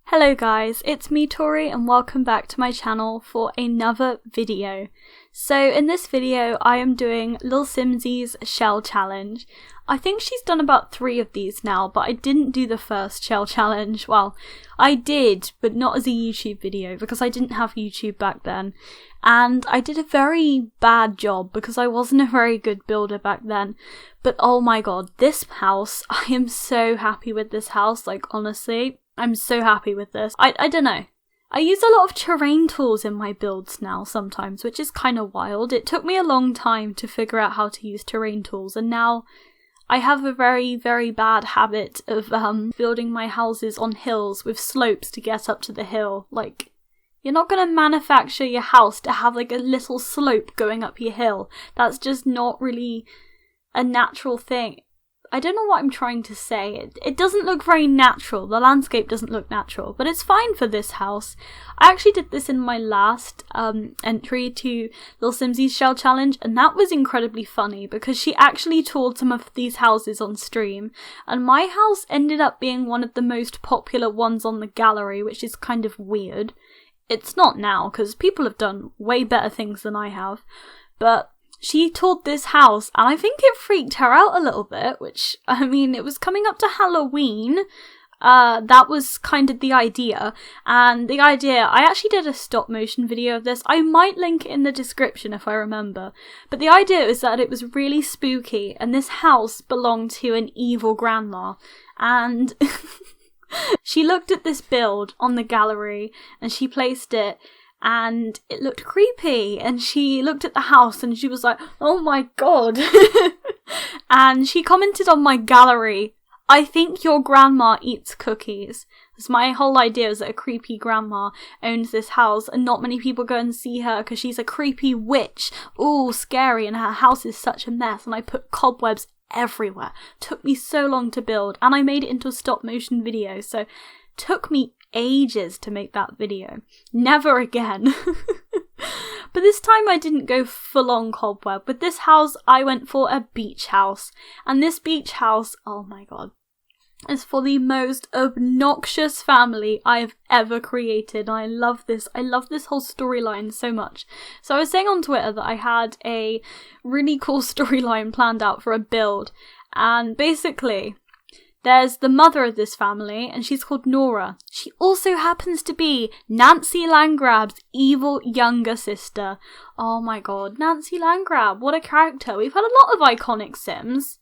Hello guys, it's me Tori and welcome back to my channel for another video. So in this video I am doing lilsimsie's shell challenge. I think she's done about 3 of these now, but I didn't do the first shell challenge. Well, I did, but not as a YouTube video because I didn't have YouTube back then. And I did a very bad job because I wasn't a very good builder back then. But oh my god, this house, I am so happy with this house, like honestly. I'm so happy with this. I don't know. I use a lot of terrain tools in my builds now sometimes, which is kind of wild. It took me a long time to figure out how to use terrain tools, and now I have a very, very bad habit of building my houses on hills with slopes to get up to the hill. Like, you're not going to manufacture your house to have like a little slope going up your hill. That's just not really a natural thing. I don't know what I'm trying to say. It doesn't look very natural. The landscape doesn't look natural, but it's fine for this house. I actually did this in my last entry to lilsimsie's shell challenge, and that was incredibly funny because she actually toured some of these houses on stream, and my house ended up being one of the most popular ones on the gallery, which is kind of weird. It's not now, because people have done way better things than I have, but she toured this house, and I think it freaked her out a little bit, which, I mean, it was coming up to Halloween. That was kind of the idea, and the idea, I actually did a stop motion video of this. I might link it in the description if I remember, but the idea is that it was really spooky, and this house belonged to an evil grandma, and she looked at this build on the gallery, and she placed it, and it looked creepy, and she looked at the house and she was like, oh my god. And she commented on my gallery, I think your grandma eats cookies. Because my whole idea is that a creepy grandma owns this house and not many people go and see her because she's a creepy witch. Ooh, scary, and her house is such a mess, and I put cobwebs everywhere. Took me so long to build, and I made it into a stop motion video, so took me ages to make that video. Never again. But this time I didn't go full on cobweb. With this house I went for a beach house, and this beach house, oh my god, is for the most obnoxious family I've ever created. I love this whole storyline so much. So I was saying on Twitter that I had a really cool storyline planned out for a build, and basically there's the mother of this family, and she's called Nora. She also happens to be Nancy Landgraab's evil younger sister. Oh my god, Nancy Landgraab, what a character. We've had a lot of iconic Sims.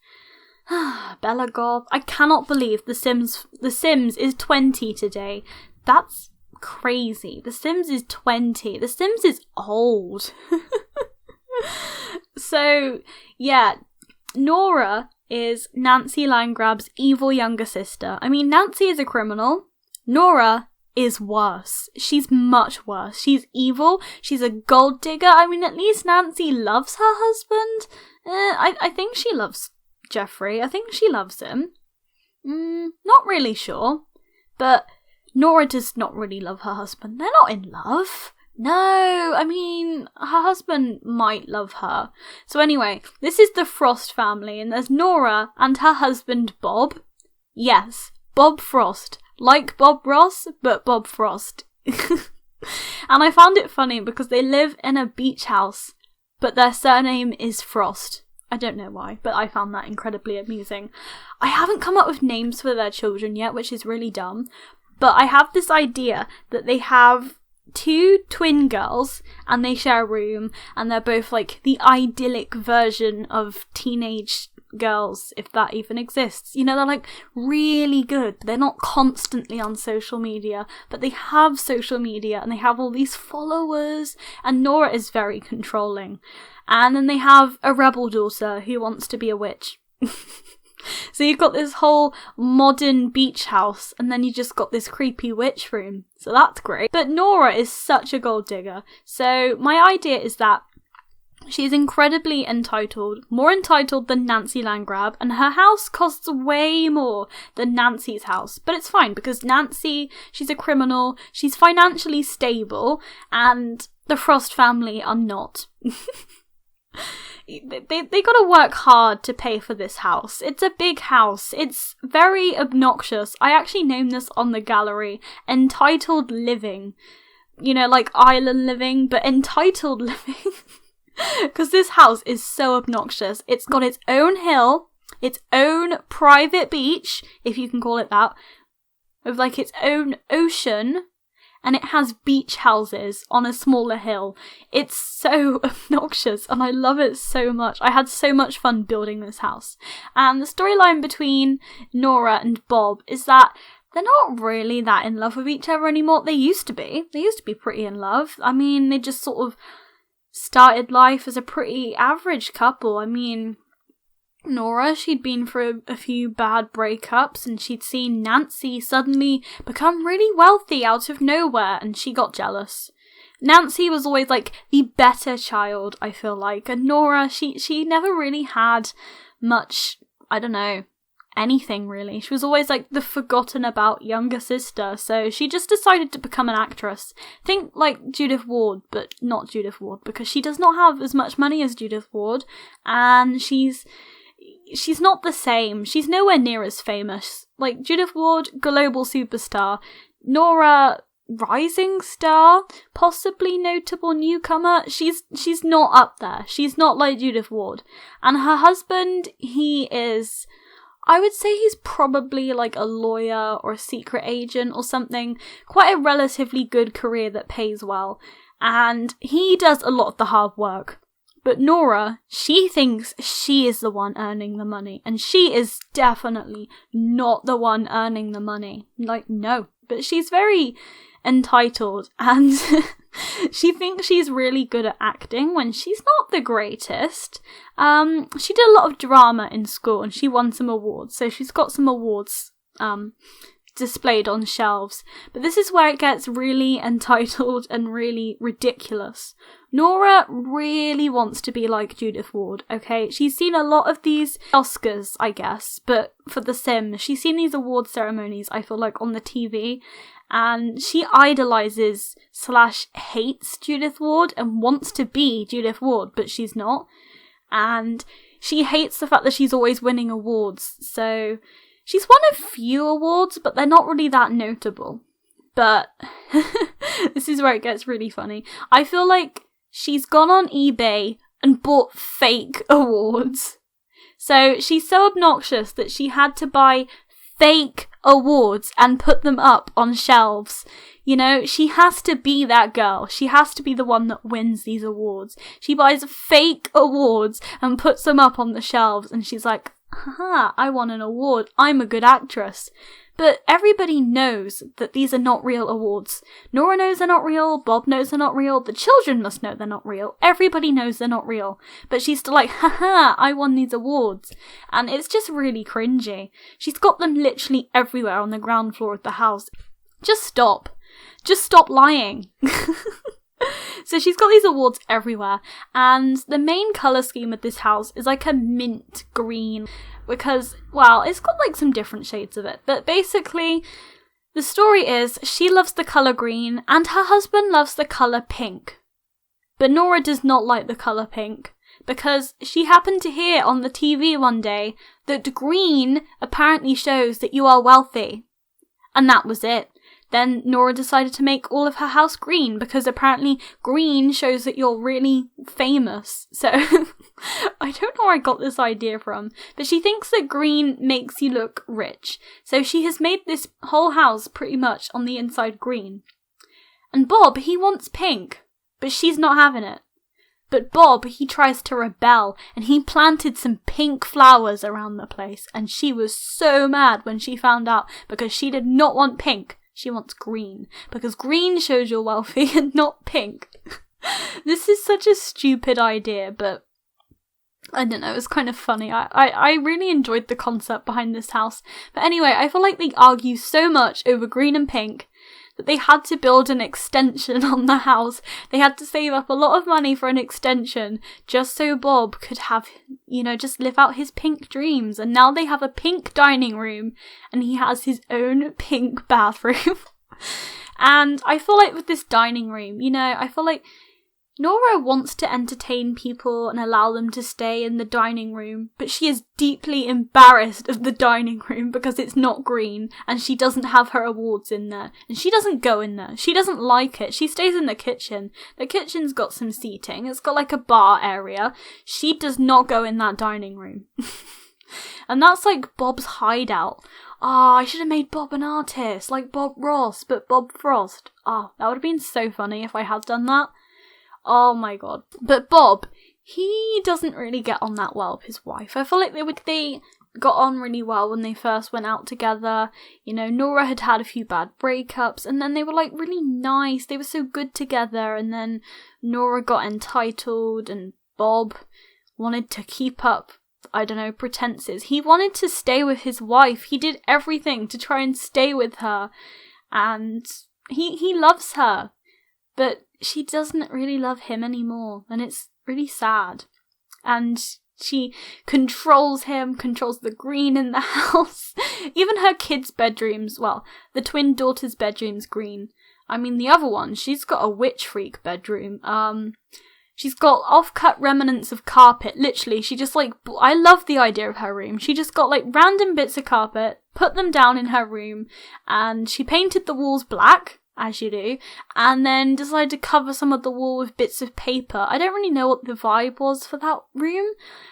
Bella Gob. I cannot believe The Sims is 20 today. That's crazy. The Sims is 20. The Sims is old. So, yeah, Nora is Nancy Landgraab's evil younger sister. I mean, Nancy is a criminal. Nora is worse. She's much worse. She's evil. She's a gold digger. I mean, at least Nancy loves her husband. I think she loves Jeffrey. I think she loves him. Not really sure. But Nora does not really love her husband. They're not in love. No, I mean, her husband might love her. So anyway, this is the Frost family, and there's Nora and her husband Bob. Yes, Bob Frost. Like Bob Ross, but Bob Frost. And I found it funny because they live in a beach house, but their surname is Frost. I don't know why, but I found that incredibly amusing. I haven't come up with names for their children yet, which is really dumb, but I have this idea that they have 2 twin girls and they share a room, and they're both like the idyllic version of teenage girls, if that even exists. You know, they're like really good. They're not constantly on social media, but they have social media and they have all these followers, and Nora is very controlling. And then they have a rebel daughter who wants to be a witch. So you've got this whole modern beach house, and then you just got this creepy witch room. So that's great. But Nora is such a gold digger. So my idea is that she's incredibly entitled, more entitled than Nancy Landgraab, and her house costs way more than Nancy's house. But it's fine, because Nancy, she's a criminal, she's financially stable, and the Frost family are not. they gotta work hard to pay for this house. It's a big house. It's very obnoxious. I actually named this on the gallery Entitled Living. You know, like island living, but entitled living. Because this house is so obnoxious. It's got its own hill, its own private beach, if you can call it that, with like its own ocean, and it has beach houses on a smaller hill. It's so obnoxious, and I love it so much. I had so much fun building this house. And the storyline between Nora and Bob is that they're not really that in love with each other anymore. They used to be. They used to be pretty in love. I mean, they just sort of started life as a pretty average couple. I mean, Nora, she'd been through a few bad breakups, and she'd seen Nancy suddenly become really wealthy out of nowhere, and she got jealous. Nancy was always like the better child, I feel like, and Nora, she never really had much, I don't know, anything really. She was always like the forgotten about younger sister, so she just decided to become an actress. Think like Judith Ward, but not Judith Ward, because she does not have as much money as Judith Ward, and she's not the same. She's nowhere near as famous. Like Judith Ward, global superstar. Nora, rising star, possibly notable newcomer. She's not up there. She's not like Judith Ward. And her husband, he is, I would say he's probably like a lawyer or a secret agent or something. Quite a relatively good career that pays well. And he does a lot of the hard work. But Nora, she thinks she is the one earning the money. And she is definitely not the one earning the money. Like, no. But she's very entitled. And she thinks she's really good at acting when she's not the greatest. She did a lot of drama in school and she won some awards. So she's got some awards displayed on shelves. But this is where it gets really entitled and really ridiculous. Nora really wants to be like Judith Ward, okay? She's seen a lot of these Oscars, I guess, but for The Sims. She's seen these award ceremonies, I feel like, on the TV, and she idolizes / hates Judith Ward and wants to be Judith Ward, but she's not. And she hates the fact that she's always winning awards, so she's won a few awards, but they're not really that notable. But this is where it gets really funny. I feel like she's gone on eBay and bought fake awards. So she's so obnoxious that she had to buy fake awards and put them up on shelves. You know, she has to be that girl. She has to be the one that wins these awards. She buys fake awards and puts them up on the shelves, and she's like, haha, I won an award. I'm a good actress. But everybody knows that these are not real awards. Nora knows they're not real, Bob knows they're not real, the children must know they're not real, everybody knows they're not real. But she's still like, haha, I won these awards. And it's just really cringy. She's got them literally everywhere on the ground floor of the house. Just stop. Just stop lying. So she's got these awards everywhere, and the main colour scheme of this house is like a mint green, because, well, it's got like some different shades of it, but basically the story is she loves the colour green and her husband loves the colour pink. But Nora does not like the colour pink, because she happened to hear on the TV one day that green apparently shows that you are wealthy. And that was it. Then Nora decided to make all of her house green, because apparently green shows that you're really famous. So I don't know where I got this idea from, but she thinks that green makes you look rich. So she has made this whole house pretty much on the inside green. And Bob, he wants pink, but she's not having it. But Bob, he tries to rebel, and he planted some pink flowers around the place, and she was so mad when she found out, because she did not want pink. She wants green, because green shows you're wealthy and not pink. This is such a stupid idea, but I don't know, it's kind of funny. I really enjoyed the concept behind this house. But anyway, I feel like they argue so much over green and pink that they had to build an extension on the house. They had to save up a lot of money for an extension just so Bob could have, you know, just live out his pink dreams. And now they have a pink dining room and he has his own pink bathroom. And I feel like with this dining room, you know, I feel like Nora wants to entertain people and allow them to stay in the dining room, but she is deeply embarrassed of the dining room because it's not green and she doesn't have her awards in there. And she doesn't go in there. She doesn't like it. She stays in the kitchen. The kitchen's got some seating. It's got like a bar area. She does not go in that dining room. And that's like Bob's hideout. I should have made Bob an artist, like Bob Ross, but Bob Frost. That would have been so funny if I had done that. Oh my god. But Bob, he doesn't really get on that well with his wife. I feel like they got on really well when they first went out together. You know, Nora had had a few bad breakups, and then they were like really nice. They were so good together, and then Nora got entitled, and Bob wanted to keep up, I don't know, pretenses. He wanted to stay with his wife. He did everything to try and stay with her, and he loves her, but she doesn't really love him anymore, and it's really sad. And she controls him, controls the green in the house. Even her kids' bedrooms, well, the twin daughter's bedroom's green. I mean, the other one, she's got a witch freak bedroom. She's got off-cut remnants of carpet. Literally, she just like, I love the idea of her room. She just got like random bits of carpet, put them down in her room, and she painted the walls black, as you do, and then decided to cover some of the wall with bits of paper. I don't really know what the vibe was for that room.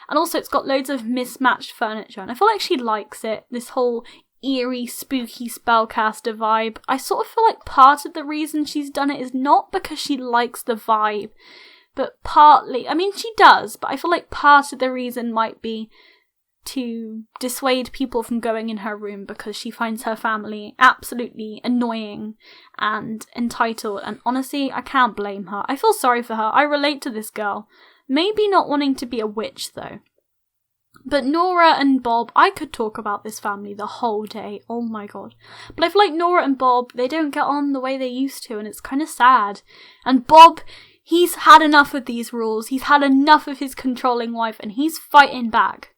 And also it's got loads of mismatched furniture, and I feel like she likes it, this whole eerie, spooky spellcaster vibe. I sort of feel like part of the reason she's done it is not because she likes the vibe, but partly, I mean she does, but I feel like part of the reason might be to dissuade people from going in her room because she finds her family absolutely annoying and entitled, and honestly, I can't blame her. I feel sorry for her. I relate to this girl. Maybe not wanting to be a witch though. But Nora and Bob, I could talk about this family the whole day. Oh my god. But I feel like Nora and Bob, they don't get on the way they used to, and it's kind of sad. And Bob, he's had enough of these rules. He's had enough of his controlling wife, and he's fighting back.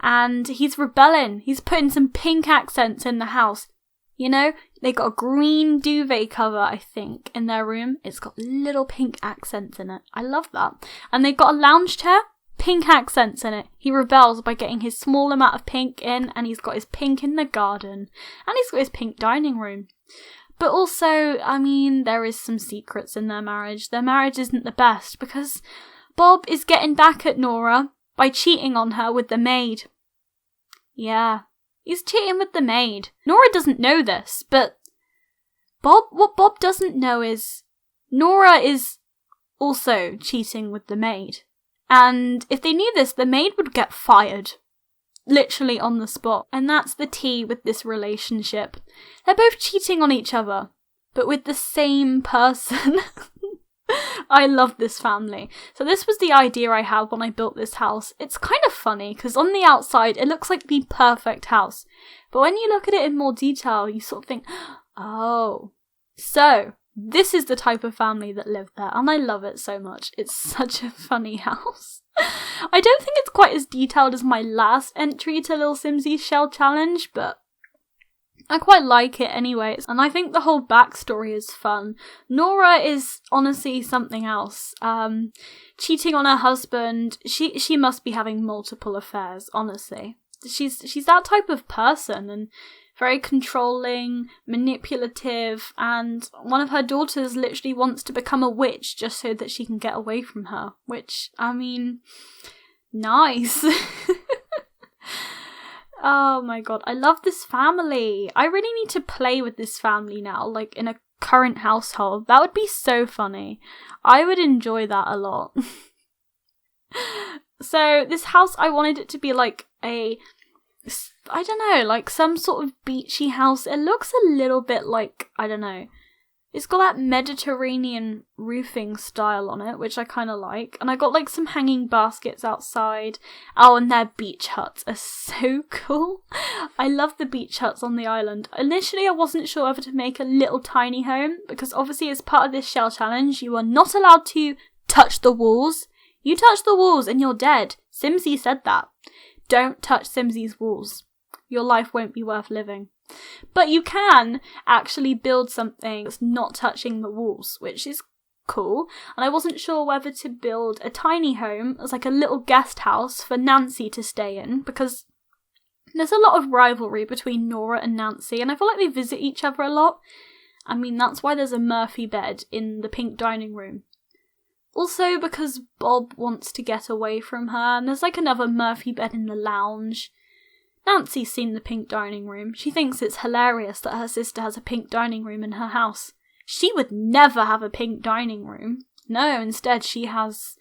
And he's rebelling. He's putting some pink accents in the house. You know, they got a green duvet cover, I think, in their room. It's got little pink accents in it. I love that. And they got a lounge chair, pink accents in it. He rebels by getting his small amount of pink in, and he's got his pink in the garden. And he's got his pink dining room. But also, I mean, there is some secrets in their marriage. Their marriage isn't the best because Bob is getting back at Nora by cheating on her with the maid. Yeah, he's cheating with the maid. Nora doesn't know this, but what Bob doesn't know is Nora is also cheating with the maid. And if they knew this, the maid would get fired. Literally on the spot. And that's the tea with this relationship. They're both cheating on each other, but with the same person. I love this family. So this was the idea I had when I built this house. It's kind of funny because on the outside it looks like the perfect house. But when you look at it in more detail, you sort of think, oh, so this is the type of family that live there. And I love it so much. It's such a funny house. I don't think it's quite as detailed as my last entry to lilsimsie's shell challenge, but I quite like it anyways, and I think the whole backstory is fun. Nora is honestly something else. Cheating on her husband, she must be having multiple affairs, honestly. She's that type of person, and very controlling, manipulative, and one of her daughters literally wants to become a witch just so that she can get away from her, which, I mean, nice. Oh my god, I love this family. I really need to play with this family now, like in a current household. That would be so funny. I would enjoy that a lot. So this house, I wanted it to be like I don't know, like some sort of beachy house. It looks a little bit like, I don't know, it's got that Mediterranean roofing style on it, which I kind of like. And I got like some hanging baskets outside. Oh, and their beach huts are so cool. I love the beach huts on the island. Initially, I wasn't sure whether to make a little tiny home, because obviously as part of this shell challenge, you are not allowed to touch the walls. You touch the walls and you're dead. Simsie said that. Don't touch Simsie's walls. Your life won't be worth living. But you can actually build something that's not touching the walls, which is cool, and I wasn't sure whether to build a tiny home as like a little guest house for Nancy to stay in, because there's a lot of rivalry between Nora and Nancy, and I feel like they visit each other a lot. I mean, that's why there's a Murphy bed in the pink dining room. Also because Bob wants to get away from her, and there's like another Murphy bed in the lounge. Nancy's seen the pink dining room. She thinks it's hilarious that her sister has a pink dining room in her house. She would never have a pink dining room. No, instead she has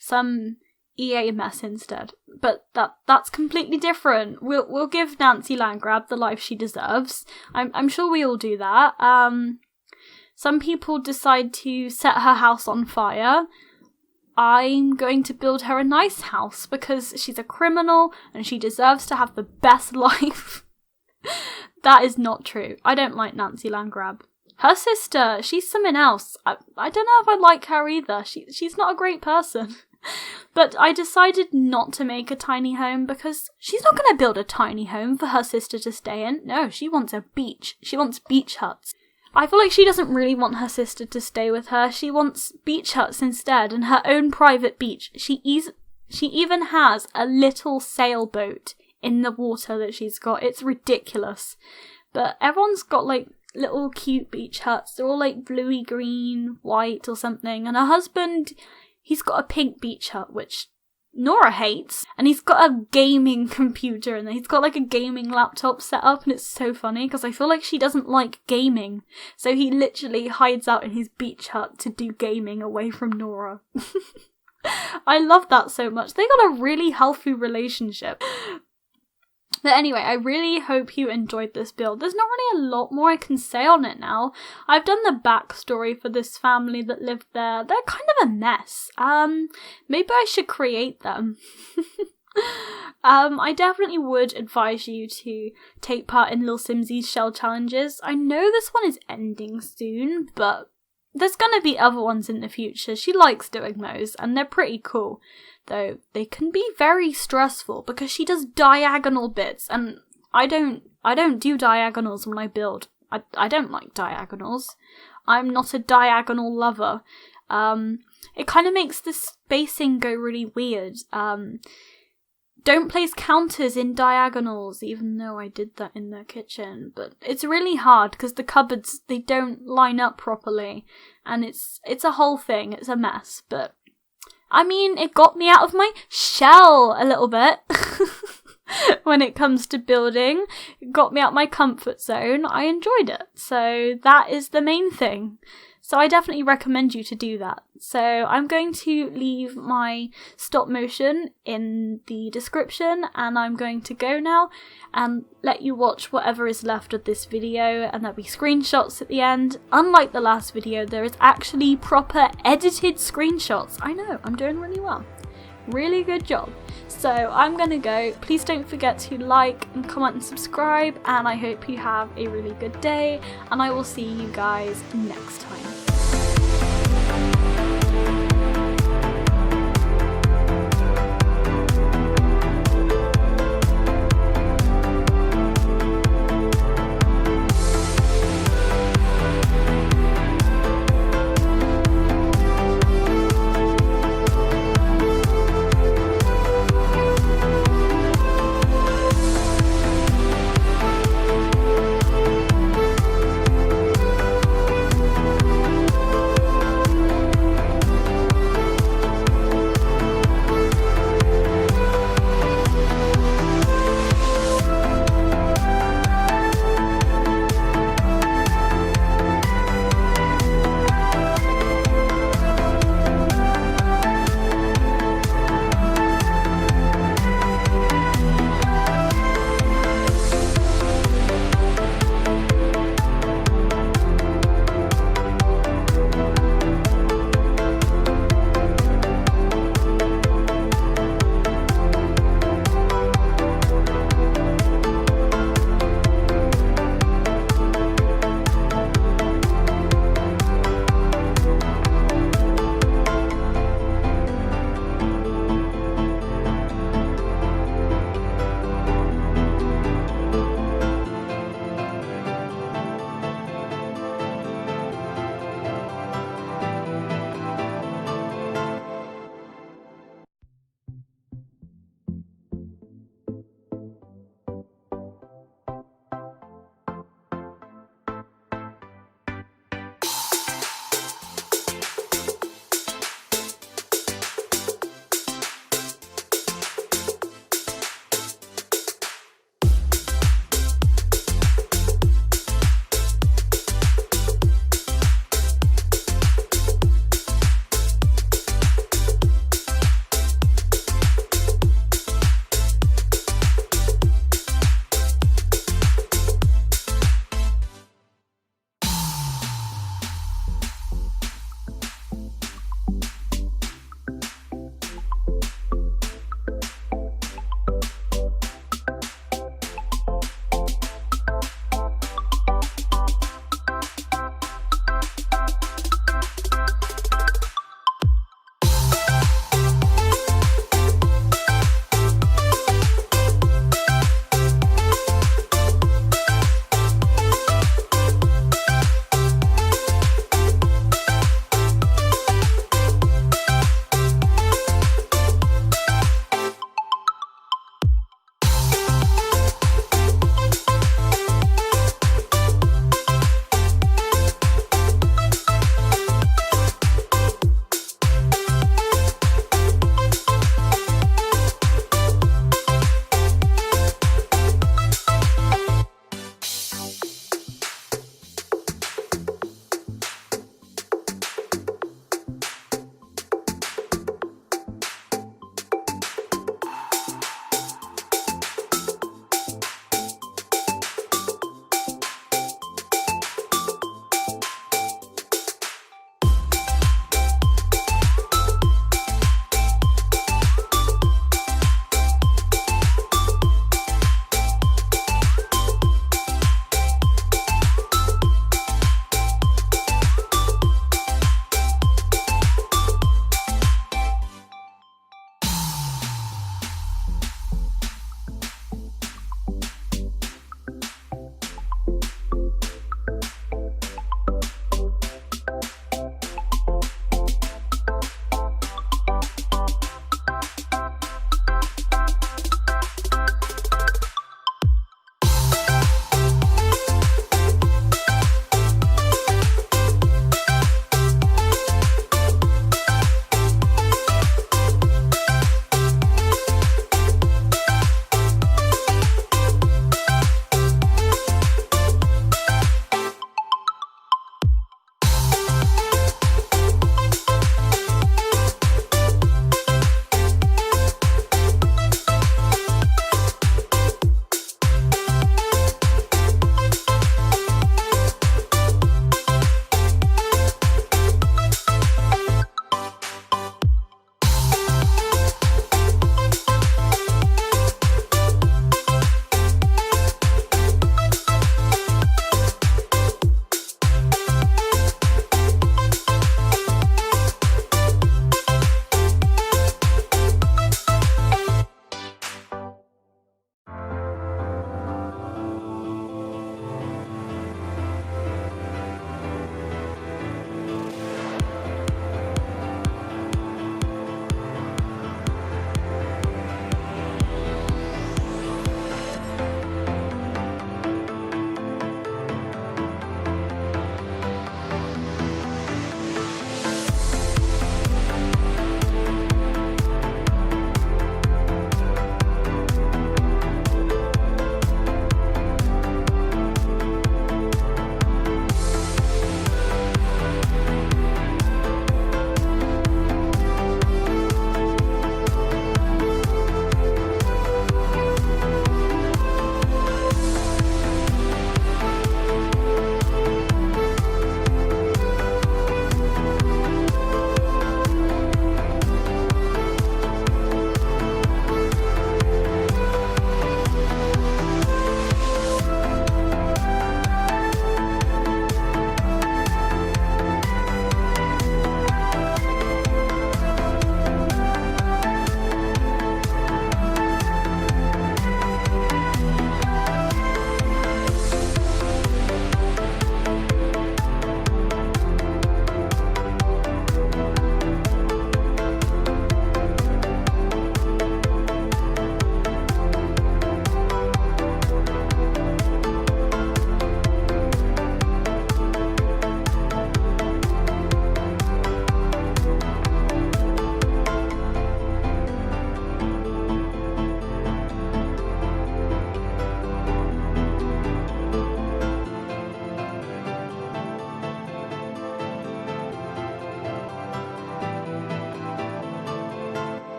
some EA mess instead. But that's completely different. We'll give Nancy Landgraab the life she deserves. I'm sure we all do that. Some people decide to set her house on fire. I'm going to build her a nice house because she's a criminal and she deserves to have the best life. That is not true. I don't like Nancy Landgraab. Her sister, she's something else. I don't know if I like her either. She's not a great person. But I decided not to make a tiny home because she's not going to build a tiny home for her sister to stay in. No, she wants a beach. She wants beach huts. I feel like she doesn't really want her sister to stay with her. She wants beach huts instead and her own private beach. She even has a little sailboat in the water that she's got. It's ridiculous. But everyone's got like little cute beach huts. They're all like bluey green, white or something. And her husband, he's got a pink beach hut, which Nora hates, and he's got a gaming computer in there. He's got like a gaming laptop set up, and it's so funny because I feel like she doesn't like gaming, so he literally hides out in his beach hut to do gaming away from Nora. I love that so much. They got a really healthy relationship. But anyway, I really hope you enjoyed this build. There's not really a lot more I can say on it now. I've done the backstory for this family that lived there. They're kind of a mess. Maybe I should create them. I definitely would advise you to take part in lilsimsie's shell challenges. I know this one is ending soon, but there's gonna be other ones in the future. She likes doing those, and they're pretty cool. Though they can be very stressful because she does diagonal bits, and I don't do diagonals when I build. I don't like diagonals. I'm not a diagonal lover. It kind of makes the spacing go really weird. Don't place counters in diagonals, even though I did that in the kitchen. But it's really hard because the cupboards, they don't line up properly, and it's a whole thing. It's a mess, but I mean, it got me out of my shell a little bit when it comes to building. It got me out my comfort zone. I enjoyed it. So that is the main thing. So I definitely recommend you to do that. So I'm going to leave my stop motion in the description, and I'm going to go now and let you watch whatever is left of this video, and there'll be screenshots at the end. Unlike the last video, there is actually proper edited screenshots. I know, I'm doing really well. Really good job. So I'm gonna go. Please don't forget to like and comment and subscribe, and I hope you have a really good day, and I will see you guys next time.